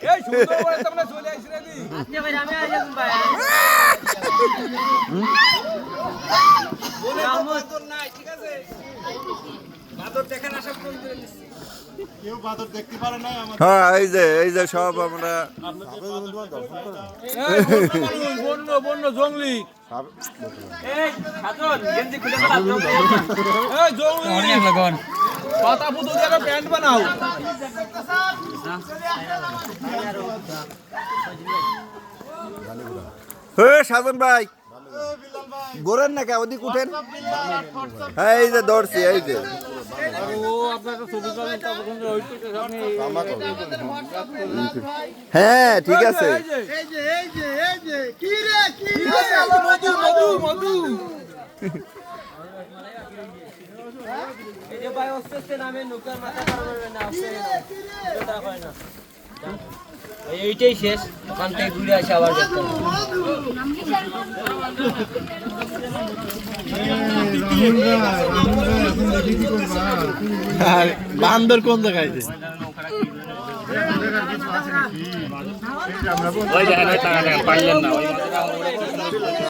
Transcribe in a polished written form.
এই সুন্দর করে তোমরা চলে আইছ রে আজকে ভাই আমি আইলাম ভাই বলে তোর নাই ঠিক আছে বাদর দেখেন আশা করি করে দিচ্ছি কেউ বাদর দেখতে পারে না আমাদের হ্যাঁ এই যে সব আমরা বন্য জঙ্গলি এই সাজন গেঞ্জি খুলে ফেলা এই জঙ্গলি অনেক লাগন পাতা পুতো দিয়ে প্যান্ট বানাও সাধন ভাই গোরেন না কে ওদিক উঠেন এই যে দৌড়ছি এই যে হ্যাঁ ঠিক আছে এইটাই শেষ ওখান থেকে ঘুরে আসে আবার বান্দর কোন জায়গায় ওই দেখেন পাইলেন না ওই